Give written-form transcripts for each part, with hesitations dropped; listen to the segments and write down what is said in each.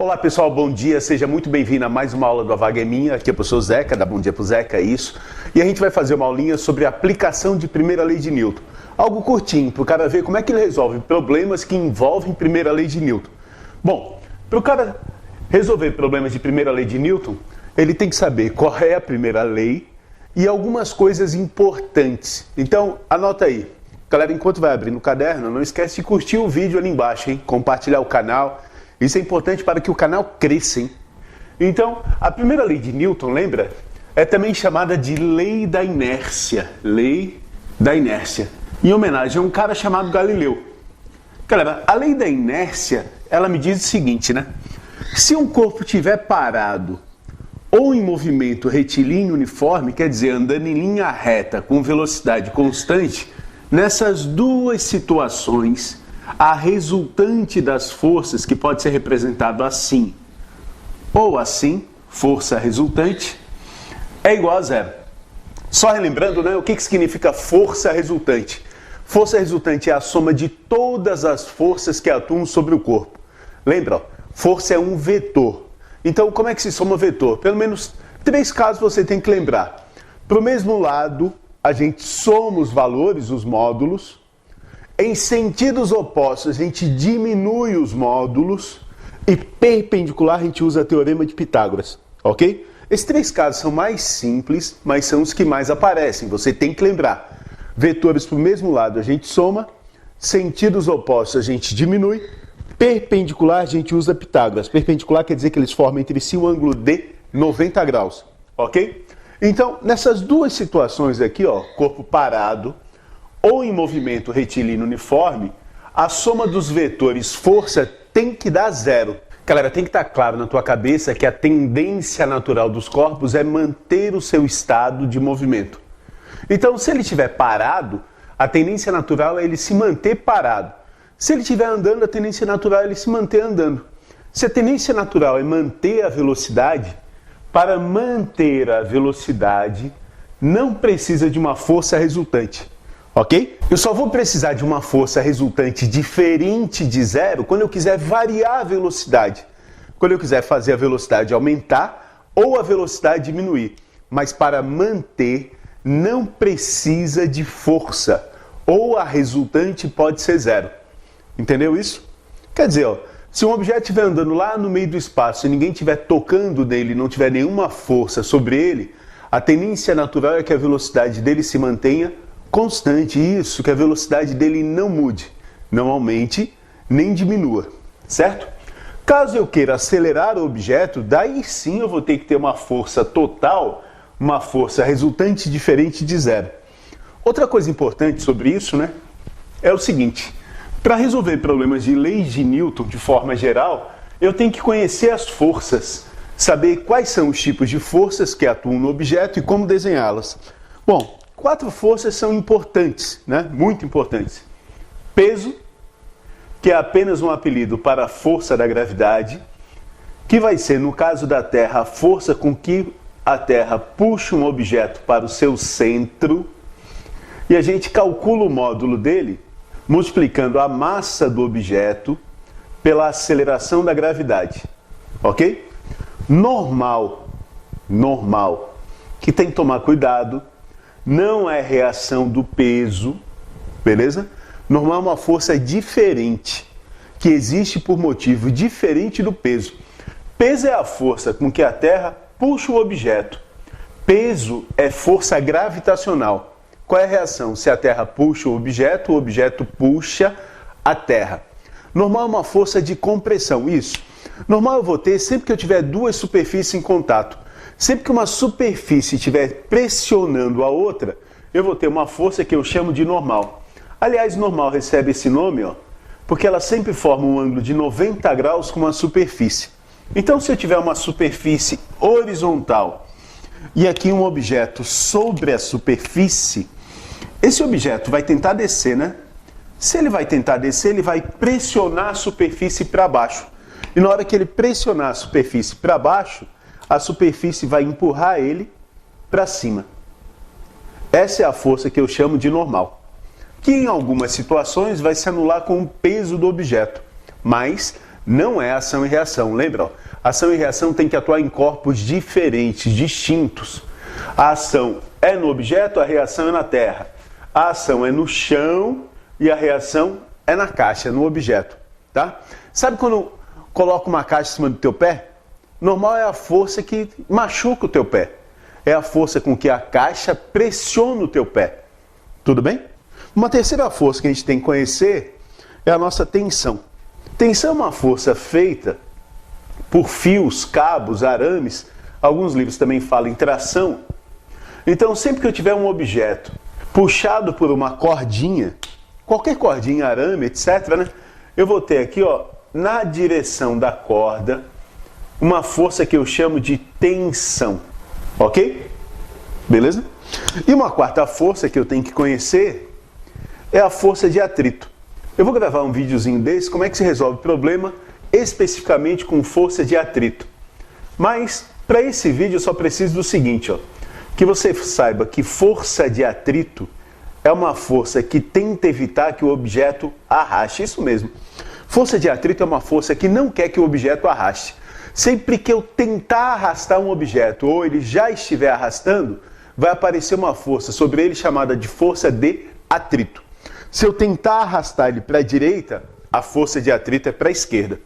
Olá pessoal, bom dia, seja muito bem-vindo a mais uma aula do A Vaga é Minha. Aqui é o professor Zeca, dá bom dia pro Zeca, é isso. E a gente vai fazer uma aulinha sobre a aplicação de primeira lei de Newton. Algo curtinho, para o cara ver como é que ele resolve problemas que envolvem primeira lei de Newton. Bom, para o cara resolver problemas de primeira lei de Newton, ele tem que saber qual é a primeira lei e algumas coisas importantes. Então, anota aí. Galera, enquanto vai abrir no caderno, não esquece de curtir o vídeo ali embaixo, hein? Compartilhar o canal. Isso é importante para que o canal cresça, hein? Então, a primeira lei de Newton, lembra? É também chamada de lei da inércia. Lei da inércia. Em homenagem a um cara chamado Galileu. Galera, a lei da inércia, ela me diz o seguinte, né? Se um corpo estiver parado ou em movimento retilíneo uniforme, quer dizer, andando em linha reta com velocidade constante, nessas duas situações, a resultante das forças, que pode ser representado assim ou assim, força resultante, é igual a zero. Só relembrando, né, o que significa força resultante? Força resultante é a soma de todas as forças que atuam sobre o corpo. Lembra, ó, força é um vetor. Então, como é que se soma vetor? Pelo menos 3 casos você tem que lembrar. Para o mesmo lado, a gente soma os valores, os módulos. Em sentidos opostos, a gente diminui os módulos e perpendicular a gente usa o teorema de Pitágoras, ok? Esses 3 casos são mais simples, mas são os que mais aparecem, você tem que lembrar. Vetores para o mesmo lado a gente soma, sentidos opostos a gente diminui, perpendicular a gente usa Pitágoras. Perpendicular quer dizer que eles formam entre si um ângulo de 90 graus, ok? Então, nessas duas situações aqui, ó, corpo parado, ou em movimento retilíneo uniforme, a soma dos vetores força tem que dar zero. Galera, tem que estar claro na tua cabeça que a tendência natural dos corpos é manter o seu estado de movimento. Então, se ele estiver parado, a tendência natural é ele se manter parado. Se ele estiver andando, a tendência natural é ele se manter andando. Se a tendência natural é manter a velocidade, para manter a velocidade, não precisa de uma força resultante. Ok? Eu só vou precisar de uma força resultante diferente de zero quando eu quiser variar a velocidade. Quando eu quiser fazer a velocidade aumentar ou a velocidade diminuir. Mas para manter, não precisa de força. Ou a resultante pode ser zero. Entendeu isso? Quer dizer, ó, se um objeto estiver andando lá no meio do espaço e ninguém estiver tocando nele, não tiver nenhuma força sobre ele, a tendência natural é que a velocidade dele se mantenha constante, isso, que a velocidade dele não mude, não aumente, nem diminua, certo? Caso eu queira acelerar o objeto, daí sim eu vou ter que ter uma força total, uma força resultante diferente de zero. Outra coisa importante sobre isso, né, é o seguinte: para resolver problemas de leis de Newton de forma geral, eu tenho que conhecer as forças, saber quais são os tipos de forças que atuam no objeto e como desenhá-las. Bom, 4 forças são importantes, né? Muito importantes. Peso, que é apenas um apelido para a força da gravidade, que vai ser, no caso da Terra, a força com que a Terra puxa um objeto para o seu centro, e a gente calcula o módulo dele multiplicando a massa do objeto pela aceleração da gravidade, ok? Normal, que tem que tomar cuidado, não é reação do peso, beleza? Normal é uma força diferente, que existe por motivo diferente do peso. Peso é a força com que a Terra puxa o objeto. Peso é força gravitacional. Qual é a reação? Se a Terra puxa o objeto puxa a Terra. Normal é uma força de compressão, isso. Normal eu vou ter sempre que eu tiver 2 superfícies em contato. Sempre que uma superfície estiver pressionando a outra, eu vou ter uma força que eu chamo de normal. Aliás, normal recebe esse nome, ó, porque ela sempre forma um ângulo de 90 graus com uma superfície. Então, se eu tiver uma superfície horizontal e aqui um objeto sobre a superfície, esse objeto vai tentar descer, né? Se ele vai tentar descer, ele vai pressionar a superfície para baixo. E na hora que ele pressionar a superfície para baixo, a superfície vai empurrar ele para cima. Essa é a força que eu chamo de normal, que em algumas situações vai se anular com o peso do objeto, mas não é ação e reação. Lembra? Ó, ação e reação tem que atuar em corpos diferentes, distintos. A ação é no objeto, a reação é na terra. A ação é no chão e a reação é na caixa, no objeto. Tá? Sabe quando coloca uma caixa em cima do teu pé? Normal é a força que machuca o teu pé. É a força com que a caixa pressiona o teu pé. Tudo bem? Uma terceira força que a gente tem que conhecer é a nossa tensão. Tensão é uma força feita por fios, cabos, arames. Alguns livros também falam em tração. Então, sempre que eu tiver um objeto puxado por uma cordinha, qualquer cordinha, arame, etc., né, eu vou ter aqui, ó, na direção da corda, uma força que eu chamo de tensão. Ok? Beleza? E uma quarta força que eu tenho que conhecer é a força de atrito. Eu vou gravar um videozinho desse, como é que se resolve o problema, especificamente com força de atrito. Mas, para esse vídeo, eu só preciso do seguinte, ó, que você saiba que força de atrito é uma força que tenta evitar que o objeto arraste. Isso mesmo. Força de atrito é uma força que não quer que o objeto arraste. Sempre que eu tentar arrastar um objeto ou ele já estiver arrastando, vai aparecer uma força sobre ele chamada de força de atrito. Se eu tentar arrastar ele para a direita, a força de atrito é para a esquerda.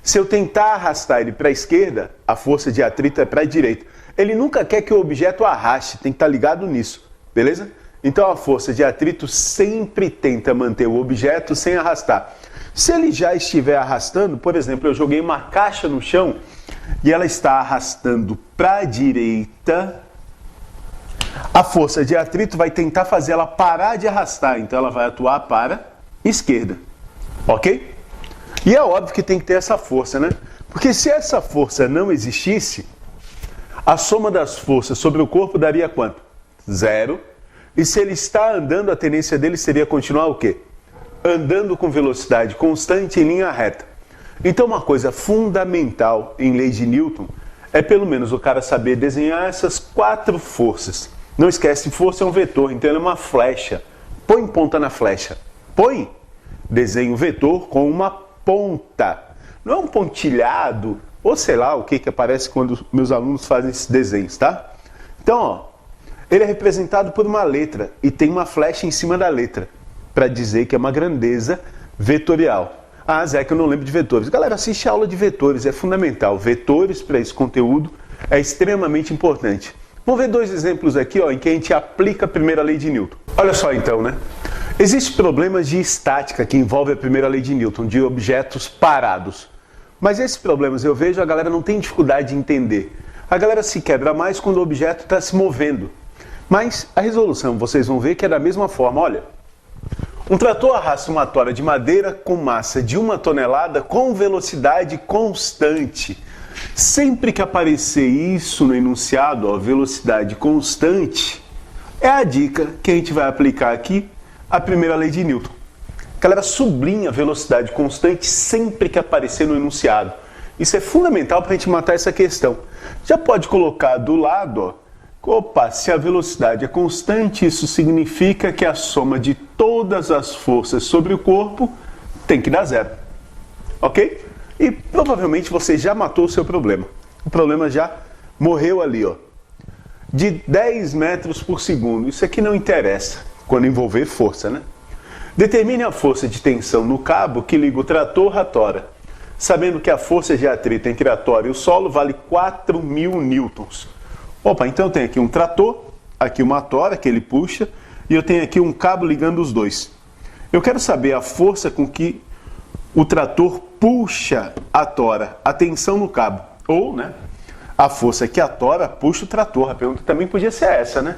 Se eu tentar arrastar ele para a esquerda, a força de atrito é para a direita. Ele nunca quer que o objeto arraste, tem que estar ligado nisso, beleza? Então a força de atrito sempre tenta manter o objeto sem arrastar. Se ele já estiver arrastando, por exemplo, eu joguei uma caixa no chão e ela está arrastando para a direita, a força de atrito vai tentar fazer ela parar de arrastar, então ela vai atuar para a esquerda, ok? E é óbvio que tem que ter essa força, né? Porque se essa força não existisse, a soma das forças sobre o corpo daria quanto? 0. E se ele está andando, a tendência dele seria continuar o quê? Andando com velocidade constante em linha reta. Então uma coisa fundamental em lei de Newton é pelo menos o cara saber desenhar essas 4 forças. Não esquece, força é um vetor, então ele é uma flecha. Põe ponta na flecha. Põe. Desenha o vetor com uma ponta. Não é um pontilhado, ou sei lá o que aparece quando meus alunos fazem esses desenhos, tá? Então, ó, ele é representado por uma letra e tem uma flecha em cima da letra, para dizer que é uma grandeza vetorial. Ah, Zé, que eu não lembro de vetores. Galera, assiste a aula de vetores, é fundamental. Vetores para esse conteúdo é extremamente importante. Vamos ver 2 exemplos aqui, ó, em que a gente aplica a primeira lei de Newton. Olha só então, né? Existem problemas de estática que envolvem a primeira lei de Newton, de objetos parados. Mas esses problemas eu vejo a galera não tem dificuldade de entender. A galera se quebra mais quando o objeto está se movendo. Mas a resolução, vocês vão ver que é da mesma forma, olha. Um trator arrasta uma tora de madeira com massa de 1 tonelada com velocidade constante. Sempre que aparecer isso no enunciado, ó, velocidade constante, é a dica que a gente vai aplicar aqui, a primeira lei de Newton. A galera sublinha velocidade constante sempre que aparecer no enunciado. Isso é fundamental para a gente matar essa questão. Já pode colocar do lado, ó, opa, se a velocidade é constante, isso significa que a soma de todas as forças sobre o corpo tem que dar 0. Ok? E provavelmente você já matou o seu problema. O problema já morreu ali, ó. De 10 metros por segundo. Isso aqui não interessa quando envolver força, né? Determine a força de tensão no cabo que liga o trator à tora, sabendo que a força de atrito entre a tora e o solo vale 4.000 newtons. Opa, então eu tenho aqui um trator, aqui uma tora que ele puxa, e eu tenho aqui um cabo ligando os dois. Eu quero saber a força com que o trator puxa a tora, a tensão no cabo. Ou, né, a força que a tora puxa o trator. A pergunta também podia ser essa, né?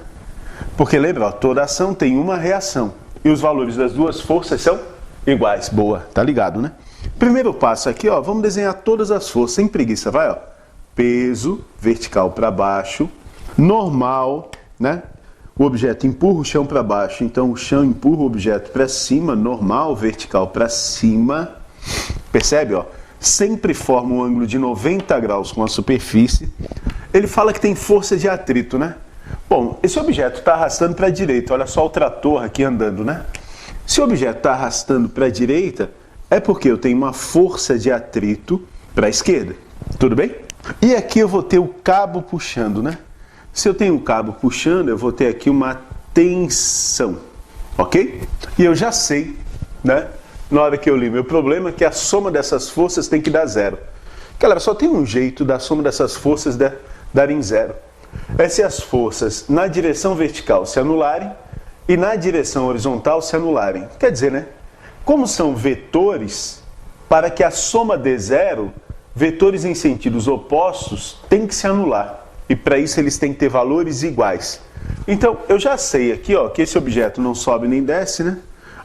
Porque lembra, ó, toda ação tem uma reação. E os valores das 2 forças são iguais. Boa, tá ligado, né? Primeiro passo aqui, ó, vamos desenhar todas as forças, sem preguiça, vai, ó. Peso, vertical para baixo, normal, né? O objeto empurra o chão para baixo, então o chão empurra o objeto para cima, normal, vertical para cima. Percebe, ó? Sempre forma um ângulo de 90 graus com a superfície. Ele fala que tem força de atrito, né? Bom, esse objeto está arrastando para a direita. Olha só o trator aqui andando, né? Se o objeto está arrastando para a direita, É porque eu tenho uma força de atrito para a esquerda. Tudo bem? E aqui eu vou ter o cabo puxando, né? Se eu tenho o cabo puxando, eu vou ter aqui uma tensão. Ok? E eu já sei, né? Na hora que eu li meu problema, que a soma dessas forças tem que dar zero. Galera, só tem um jeito da soma dessas forças darem zero. É se as forças na direção vertical se anularem e na direção horizontal se anularem. Quer dizer, né? Como são vetores, para que a soma dê zero, vetores em sentidos opostos têm que se anular. E para isso eles têm que ter valores iguais. Então, eu já sei aqui, ó, que esse objeto não sobe nem desce, né?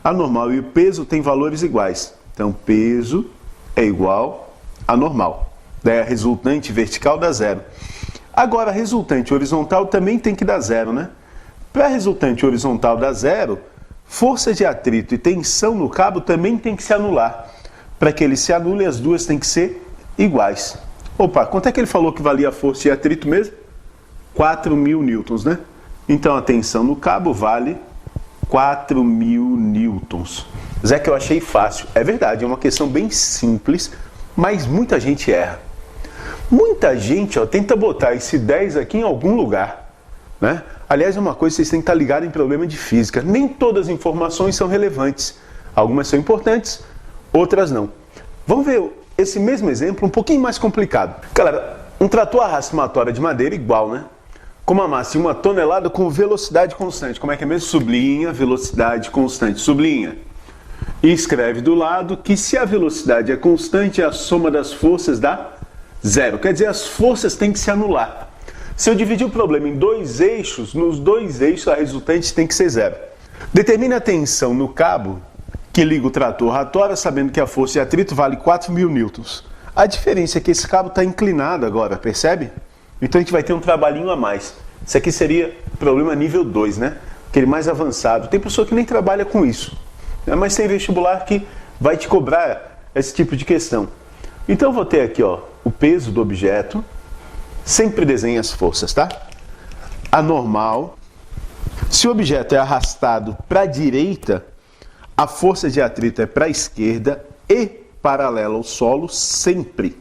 A normal e o peso têm valores iguais. Então, peso é igual a normal. Daí a resultante vertical dá zero. Agora, a resultante horizontal também tem que dar zero, né? Para a resultante horizontal dar zero, força de atrito e tensão no cabo também tem que se anular. Para que eles se anulem, as duas têm que ser iguais. Opa, quanto é que ele falou que valia a força de atrito mesmo? 4.000 newtons, né? Então, a tensão no cabo vale 4.000 newtons. Zé, que eu achei fácil. É verdade, é uma questão bem simples, mas muita gente erra. Muita gente, ó, tenta botar esse 10 aqui em algum lugar, né? Aliás, é uma coisa que vocês têm que estar ligados em problema de física. Nem todas as informações são relevantes. Algumas são importantes, outras não. Vamos ver esse mesmo exemplo um pouquinho mais complicado. Galera, um trator arrasta uma tora de madeira igual, né? Com uma massa de 1 tonelada com velocidade constante. Como é que é mesmo? Sublinha, velocidade constante. Sublinha. E escreve do lado que se a velocidade é constante, a soma das forças dá zero. Quer dizer, as forças têm que se anular. Se eu dividir o problema em dois eixos, nos dois eixos a resultante tem que ser zero. Determine a tensão no cabo que liga o trator à tora, sabendo que a força de atrito vale 4.000 newtons. A diferença é que esse cabo está inclinado agora, percebe? Então a gente vai ter um trabalhinho a mais. Isso aqui seria problema nível 2, né? Aquele mais avançado. Tem pessoa que nem trabalha com isso, né? Mas tem vestibular que vai te cobrar esse tipo de questão. Então eu vou ter aqui, ó, o peso do objeto. Sempre desenhe as forças, tá? A normal. Se o objeto é arrastado para a direita, a força de atrito é para a esquerda e paralela ao solo sempre,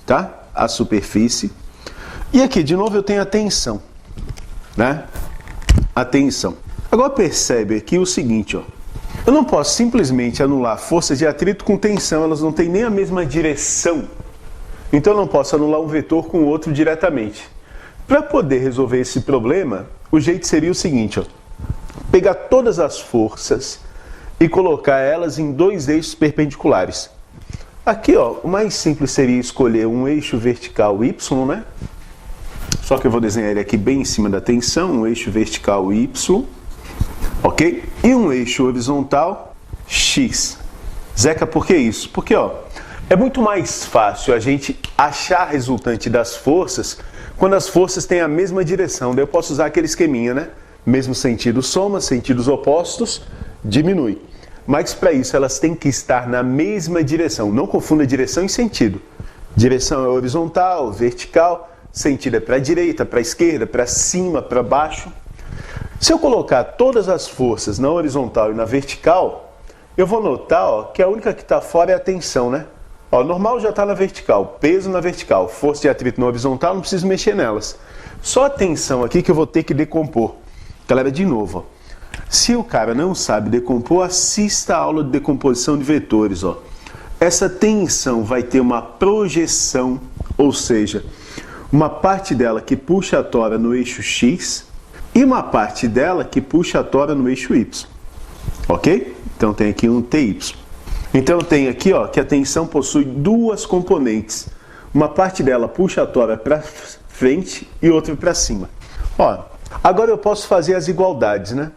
tá? A superfície. E aqui, de novo, eu tenho a tensão, né? A tensão. Agora percebe aqui o seguinte, ó. Eu não posso simplesmente anular força de atrito com tensão, elas não têm nem a mesma direção. Então eu não posso anular um vetor com o outro diretamente. Para poder resolver esse problema, o jeito seria o seguinte, ó. Pegar todas as forças e colocar elas em dois eixos perpendiculares. Aqui, ó, o mais simples seria escolher um eixo vertical Y, né? Só que eu vou desenhar ele aqui bem em cima da tensão, um eixo vertical Y, ok? E um eixo horizontal X. Zeca, por que isso? Porque, ó, é muito mais fácil a gente achar a resultante das forças quando as forças têm a mesma direção. Daí eu posso usar aquele esqueminha, né? Mesmo sentido soma, sentidos opostos, diminui. Mas para isso elas têm que estar na mesma direção. Não confunda direção e sentido. Direção é horizontal, vertical, sentido é para a direita, para a esquerda, para cima, para baixo. Se eu colocar todas as forças na horizontal e na vertical, eu vou notar, ó, que a única que está fora é a tensão, né? Ó, normal já está na vertical, peso na vertical, força de atrito na horizontal, não preciso mexer nelas. Só a tensão aqui que eu vou ter que decompor. Galera, de novo, ó. Se o cara não sabe decompor, assista a aula de decomposição de vetores, ó. Essa tensão vai ter uma projeção, ou seja, uma parte dela que puxa a tora no eixo X e uma parte dela que puxa a tora no eixo Y. Ok? Então tem aqui um TY. Então tem aqui, ó, que a tensão possui duas componentes. Uma parte dela puxa a tora para frente e outra para cima. Ó, agora eu posso fazer as igualdades, né?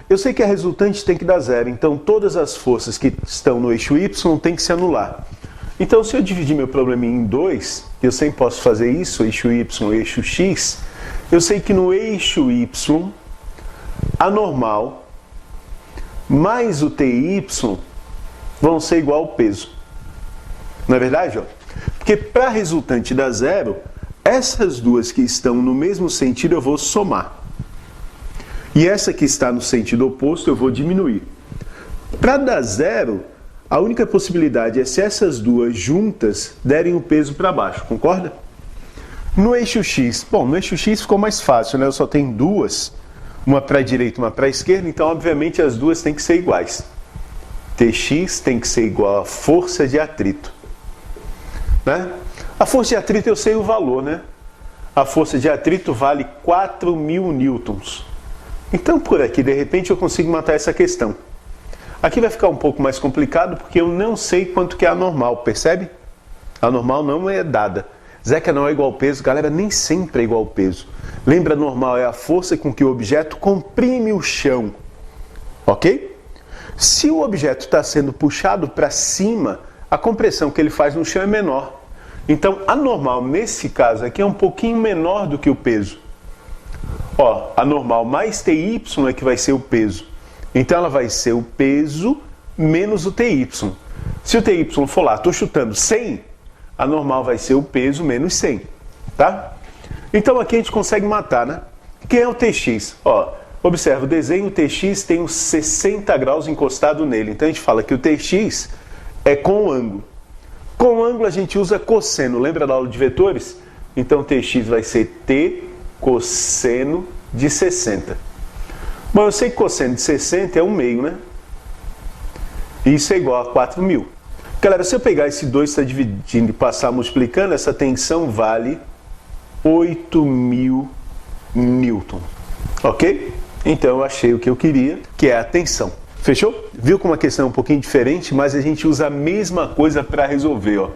Eu sei que a resultante tem que dar zero, então todas as forças que estão no eixo Y têm que se anular. Então se eu dividir meu problema em dois, eu sempre posso fazer isso, eixo Y e eixo X, eu sei que no eixo Y, a normal mais o TY vão ser igual ao peso. Não é verdade? Ó? Porque para a resultante dar zero, essas duas que estão no mesmo sentido eu vou somar. E essa que está no sentido oposto eu vou diminuir. Para dar zero, A única possibilidade é se essas duas juntas derem o peso para baixo, concorda? No eixo X, bom, no eixo X ficou mais fácil, né? Eu só tenho duas, uma para a direita e uma para a esquerda, então obviamente as duas têm que ser iguais. Tx tem que ser igual a força de atrito, né? A força de atrito eu sei o valor, né? A força de atrito vale 4.000 newtons. Então por aqui, de repente, eu consigo matar essa questão. Aqui vai ficar um pouco mais complicado porque eu não sei quanto que é a normal, percebe? A normal não é dada. Zeca, não é igual ao peso. Galera, nem sempre é igual ao peso. Lembra, a normal é a força com que o objeto comprime o chão. Ok? Se o objeto está sendo puxado para cima, a compressão que ele faz no chão é menor. Então, a normal, nesse caso aqui, é um pouquinho menor do que o peso. Ó, a normal mais TY é que vai ser o peso. Então, ela vai ser o peso menos o TY. Se o TY for lá, estou chutando 100, a normal vai ser o peso menos 100, tá? Então, aqui a gente consegue matar, né? Quem é o Tx? Ó, observa, o desenho, o Tx tem uns 60 graus encostado nele. Então, a gente fala que o Tx é com o ângulo. Com o ângulo, a gente usa cosseno. Lembra da aula de vetores? Então, Tx vai ser T cosseno de 60. Bom, eu sei que cosseno de 60 é 1/2, né? Isso é igual a 4.000. Galera, se eu pegar esse 2 está dividindo e passar multiplicando, essa tensão vale 8.000 newton. Ok? Então eu achei o que eu queria, que é a tensão. Fechou? Viu como a questão é um pouquinho diferente, mas a gente usa a mesma coisa para resolver, ó.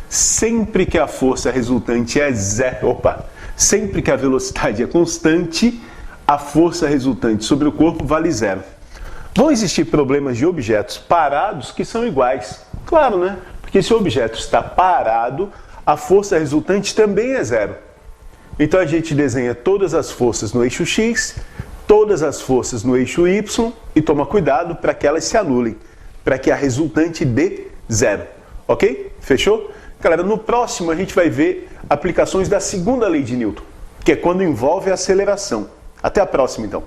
Sempre que a força resultante é zero, sempre que a velocidade é constante, a força resultante sobre o corpo vale zero. Vão existir problemas de objetos parados que são iguais. Claro, né? Porque se o objeto está parado, a força resultante também é zero. Então a gente desenha todas as forças no eixo X, todas as forças no eixo Y e toma cuidado para que elas se anulem, para que a resultante dê zero. Ok? Fechou? Galera, no próximo a gente vai ver aplicações da segunda lei de Newton, que é quando envolve a aceleração. Até a próxima, então.